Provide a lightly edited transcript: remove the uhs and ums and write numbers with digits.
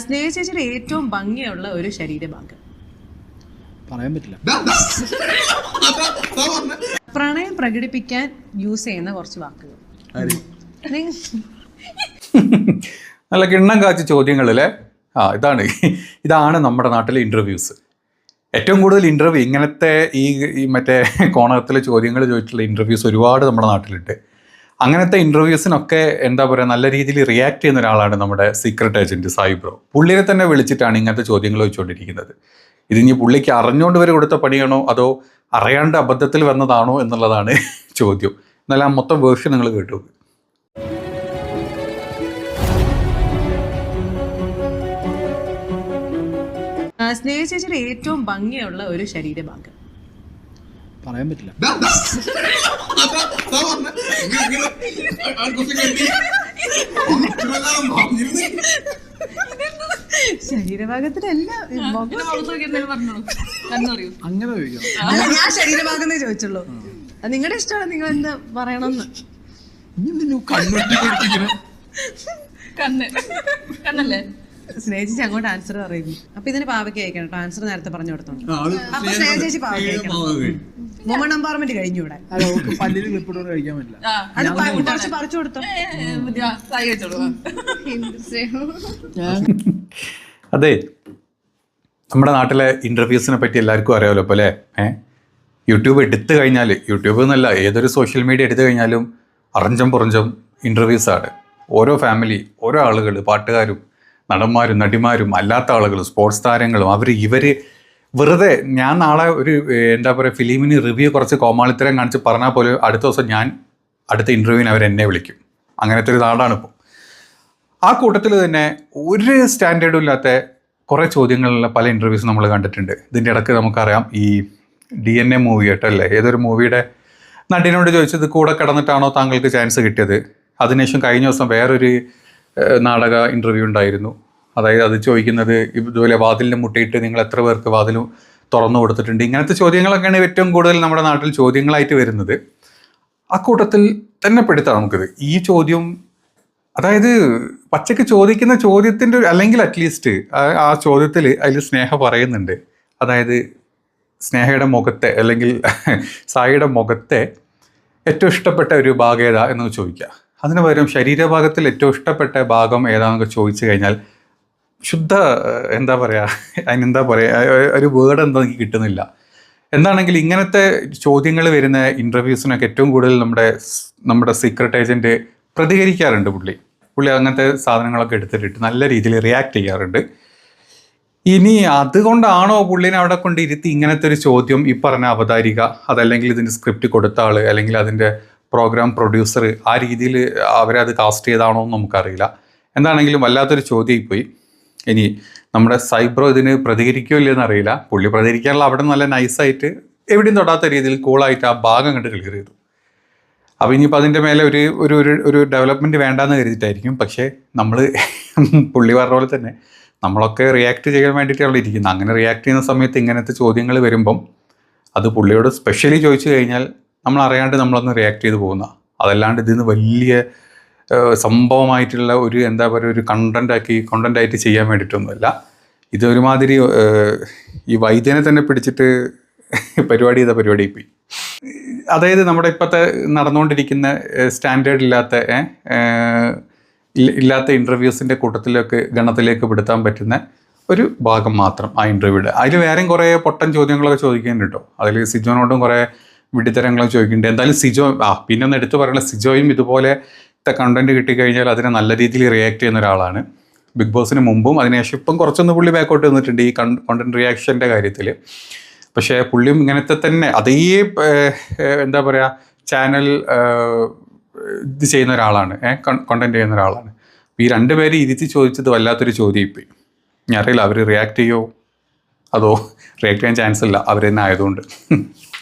സ്നേഹ ചേച്ചിയുടെ ഏറ്റവും ഭംഗിയുള്ള ഒരു ശരീരഭാഗം പറയാൻ പറ്റില്ല. പ്രണയം പ്രകടിപ്പിക്കാൻ യൂസ് ചെയ്യുന്ന കുറച്ച് വാക്കുകൾ. നല്ല കിണ്ണം കാച്ച ചോദ്യങ്ങളിലെ ഇതാണ് നമ്മുടെ നാട്ടിലെ ഇൻ്റർവ്യൂസ്. ഏറ്റവും കൂടുതൽ ഇൻ്റർവ്യൂ ഇങ്ങനത്തെ ഈ മറ്റേ കോണകത്തിലെ ചോദ്യങ്ങൾ ചോദിച്ചിട്ടുള്ള ഇൻ്റർവ്യൂസ് ഒരുപാട് നമ്മുടെ നാട്ടിലുണ്ട്. അങ്ങനത്തെ ഇൻ്റർവ്യൂസിനൊക്കെ എന്താ പറയുക, നല്ല രീതിയിൽ റിയാക്ട് ചെയ്യുന്ന ഒരാളാണ് നമ്മുടെ സീക്രട്ട് ഏജൻറ്റ് സായി ബ്രോ. പുള്ളിയെ തന്നെ വിളിച്ചിട്ടാണ് ഇങ്ങനത്തെ ചോദ്യങ്ങൾ ചോദിച്ചുകൊണ്ടിരിക്കുന്നത്. ഇതിനി പുള്ളിക്ക് അറിഞ്ഞുകൊണ്ട് വരെ കൊടുത്ത പണിയാണോ അതോ അറിയാണ്ട് അബദ്ധത്തിൽ വന്നതാണോ എന്നുള്ളതാണ് ചോദ്യം. എന്നാലും ആ മൊത്തം വേർഷൻ നിങ്ങൾ കേട്ടു. സ്നേഹ ചേച്ചിയുടെ ഏറ്റവും ഭംഗിയുള്ള ഒരു ശരീരഭാഗം പറയാൻ പറ്റില്ല. ശരീരഭാഗത്തിലല്ല, അങ്ങനെ ചോദിക്കാം. ഞാൻ ശരീരഭാഗം ചോദിച്ചുള്ളൂ. നിങ്ങളുടെ ഇഷ്ടമാണ്, നിങ്ങൾ എന്താ പറയണമെന്ന്. കണ്ണല്ലേ സ്നേഹിച്ച് അങ്ങോട്ട് ആൻസർ പറയുന്നു. അപ്പൊ ഇതിന് പാവയ്ക്ക് അയക്കണം കേട്ടോ. ആൻസർ നേരത്തെ പറഞ്ഞു കൊടുത്തോണ്ട്. അപ്പൊ സ്നേഹിച്ചേച്ചി പാവയ്ക്ക് അയക്കണം. വുമൺ എംപവർമെന്റ് കഴിഞ്ഞു ഇവിടെ. പല്ലിൽ ക്ലിപ്പിട്ടോണ്ട് കഴിക്കാൻ പറ്റില്ല. അത് കുറച്ച് പറിച്ചു കൊടുത്തോ. അതെ, നമ്മുടെ നാട്ടിലെ ഇൻ്റർവ്യൂസിനെ പറ്റി എല്ലാവർക്കും അറിയാമല്ലോ. അപ്പോൾ അല്ലേ, യൂട്യൂബ് എടുത്തു കഴിഞ്ഞാൽ, യൂട്യൂബ് എന്നല്ല ഏതൊരു സോഷ്യൽ മീഡിയ എടുത്തു കഴിഞ്ഞാലും അറഞ്ചം പുറഞ്ചം ഇൻ്റർവ്യൂസാണ്. ഓരോ ഫാമിലി, ഓരോ ആളുകൾ, പാട്ടുകാരും നടന്മാരും നടിമാരും അല്ലാത്ത ആളുകൾ, സ്പോർട്സ് താരങ്ങളും, ഇവർ വെറുതെ ഞാൻ നാളെ ഒരു എന്താ പറയുക ഫിലിമിന് റിവ്യൂ കുറച്ച് കോമാളിത്തരം കാണിച്ച് പറഞ്ഞാൽ പോലും അടുത്ത ദിവസം അടുത്ത ഇൻ്റർവ്യൂവിന് അവരെന്നെ വിളിക്കും. അങ്ങനത്തെ ഒരു നാടാണിപ്പോൾ. ആ കൂട്ടത്തിൽ തന്നെ ഒരു സ്റ്റാൻഡേർഡും ഇല്ലാത്ത കുറേ ചോദ്യങ്ങളുള്ള പല ഇൻ്റർവ്യൂസ് നമ്മൾ കണ്ടിട്ടുണ്ട്. ഇതിൻ്റെ ഇടയ്ക്ക് നമുക്കറിയാം ഈ DNA മൂവി ആയിട്ടല്ലേ, ഏതൊരു മൂവിയുടെ നടിനോട് ചോദിച്ചത് കൂടെ കിടന്നിട്ടാണോ താങ്കൾക്ക് ചാൻസ് കിട്ടിയത്. അതിനുശേഷം കഴിഞ്ഞ ദിവസം വേറൊരു നാടക ഇൻ്റർവ്യൂ ഉണ്ടായിരുന്നു. അതായത് അത് ചോദിക്കുന്നത് ഇതുപോലെ വാതിലിന് മുട്ടിയിട്ട് നിങ്ങൾ എത്ര പേർക്ക് വാതിൽ തുറന്നു കൊടുത്തിട്ടുണ്ട്. ഇങ്ങനത്തെ ചോദ്യങ്ങളൊക്കെയാണ് ഏറ്റവും കൂടുതൽ നമ്മുടെ നാട്ടിൽ ചോദ്യങ്ങളായിട്ട് വരുന്നത്. ആ കൂട്ടത്തിൽ തന്നെ പെടുത്താം നമുക്കിത്. ഈ ചോദ്യം അതായത് പച്ചയ്ക്ക് ചോദിക്കുന്ന ചോദ്യത്തിൻ്റെ അല്ലെങ്കിൽ അറ്റ്ലീസ്റ്റ് ആ ചോദ്യത്തിൽ അതിൽ സ്നേഹ പറയുന്നുണ്ട്. അതായത് സ്നേഹയുടെ മുഖത്തെ അല്ലെങ്കിൽ സായിയുടെ മുഖത്തെ ഏറ്റവും ഇഷ്ടപ്പെട്ട ഒരു ഭാഗം ഏതാ എന്ന് ചോദിക്കുക. അതിന് പകരം ശരീരഭാഗത്തിൽ ഏറ്റവും ഇഷ്ടപ്പെട്ട ഭാഗം ഏതാണെന്നൊക്കെ ചോദിച്ചു കഴിഞ്ഞാൽ ശുദ്ധ എന്താ പറയുക, അതിനെന്താ പറയുക, ഒരു വേർഡ് എന്താ എനിക്ക് കിട്ടുന്നില്ല. എന്താണെങ്കിൽ ഇങ്ങനത്തെ ചോദ്യങ്ങൾ വരുന്ന ഇൻ്റർവ്യൂസിനൊക്കെ ഏറ്റവും കൂടുതൽ നമ്മുടെ സീക്രട്ട് ഏജൻറ്റ് പ്രതികരിക്കാറുണ്ട്. പുള്ളി അങ്ങനത്തെ സാധനങ്ങളൊക്കെ എടുത്തിട്ട് നല്ല രീതിയിൽ റിയാക്ട് ചെയ്യാറുണ്ട്. ഇനി അതുകൊണ്ടാണോ പുള്ളിനെ അവിടെ കൊണ്ട് ഇരുത്തി ഇങ്ങനത്തെ ഒരു ചോദ്യം ഈ പറഞ്ഞ അവതാരിക, അതല്ലെങ്കിൽ ഇതിൻ്റെ സ്ക്രിപ്റ്റ് കൊടുത്ത ആൾ, അല്ലെങ്കിൽ അതിൻ്റെ പ്രോഗ്രാം പ്രൊഡ്യൂസർ ആ രീതിയിൽ അവരെ അത് കാസ്റ്റ് ചെയ്താണോ എന്ന് നമുക്കറിയില്ല. എന്താണെങ്കിലും വല്ലാത്തൊരു ചോദ്യമായി പോയി. ഇനി നമ്മുടെ സൈബ്രോ ഇതിന് പ്രതികരിക്കുകയോ ഇല്ലെന്ന് അറിയില്ല. പുള്ളി പ്രതികരിക്കാനുള്ള അവിടെ നല്ല നൈസായിട്ട് എവിടെയും തൊടാത്ത രീതിയിൽ കൂളായിട്ട് ആ ഭാഗം കണ്ട് ക്ലിയർ ചെയ്തു. അപ്പോൾ ഇനിയിപ്പോൾ അതിൻ്റെ മേലെ ഒരു ഡെവലപ്മെൻറ്റ് വേണ്ടാന്ന് കരുതിയിട്ടായിരിക്കും. പക്ഷേ നമ്മൾ പുള്ളി പറഞ്ഞ പോലെ തന്നെ നമ്മളൊക്കെ റിയാക്ട് ചെയ്യാൻ വേണ്ടിയിട്ടാണ് ഇരിക്കുന്നത്. അങ്ങനെ റിയാക്ട് ചെയ്യുന്ന സമയത്ത് ഇങ്ങനത്തെ ചോദ്യങ്ങൾ വരുമ്പം അത് പുള്ളിയോട് സ്പെഷ്യലി ചോദിച്ചു കഴിഞ്ഞാൽ നമ്മൾ അറിയാണ്ട് നമ്മളൊന്ന് റിയാക്ട് ചെയ്ത് പോകുന്ന, അതല്ലാണ്ട് ഇതിന് വലിയ സംഭവമായിട്ടുള്ള ഒരു എന്താ പറയുക ഒരു കണ്ടൻ്റായിട്ട് ചെയ്യാൻ വേണ്ടിയിട്ടൊന്നുമല്ല. ഇത് ഒരുമാതിരി ഈ വൈദ്യനെ തന്നെ പിടിച്ചിട്ട് പരിപാടി പോയി. അതായത് നമ്മുടെ ഇപ്പോഴത്തെ നടന്നുകൊണ്ടിരിക്കുന്ന സ്റ്റാൻഡേർഡ് ഇല്ലാത്ത ഇൻ്റർവ്യൂസിൻ്റെ ഗണത്തിലേക്ക് പെടുത്താൻ പറ്റുന്ന ഒരു ഭാഗം മാത്രം ആ ഇൻ്റർവ്യൂയുടെ. അതിൽ വേറെയും കുറേ പൊട്ടൻ ചോദ്യങ്ങളൊക്കെ ചോദിക്കുന്നുണ്ട് കേട്ടോ. അതിൽ സിജോനോടും കുറേ വിഡിത്തരങ്ങളൊക്കെ ചോദിക്കുന്നുണ്ട്. എന്തായാലും സിജോ പിന്നെ ഒന്ന് എടുത്തു പറയുന്നത്, സിജോയും ഇതുപോലത്തെ കണ്ടൻറ്റ് കിട്ടിക്കഴിഞ്ഞാൽ അതിനെ നല്ല രീതിയിൽ റിയാക്ട് ചെയ്യുന്ന ഒരാളാണ്. ബിഗ് ബോസിന് മുമ്പും അതിനുശേഷം ഇപ്പം കുറച്ചൊന്ന് പുള്ളി ബാക്കോട്ട് വന്നിട്ടുണ്ട് ഈ കണ്ടൻറ്റ് റിയാക്ഷൻ്റെ കാര്യത്തിൽ. പക്ഷേ പുള്ളിയും ഇങ്ങനത്തെ തന്നെ അതേ എന്താ പറയുക ചാനൽ ഇത് ചെയ്യുന്ന ഒരാളാണ്, കണ്ടൻറ്റ് ചെയ്യുന്ന ഒരാളാണ്. ഈ രണ്ടുപേരും ഇരുത്തി ചോദിച്ചത് വല്ലാത്തൊരു ചോദ്യം ഇപ്പം. ഞാൻ അറിയില്ല അവർ റിയാക്ട് ചെയ്യുമോ അതോ റിയാക്ട് ചെയ്യാൻ ചാൻസ് ഇല്ല അവർ തന്നെ ആയതുകൊണ്ട്.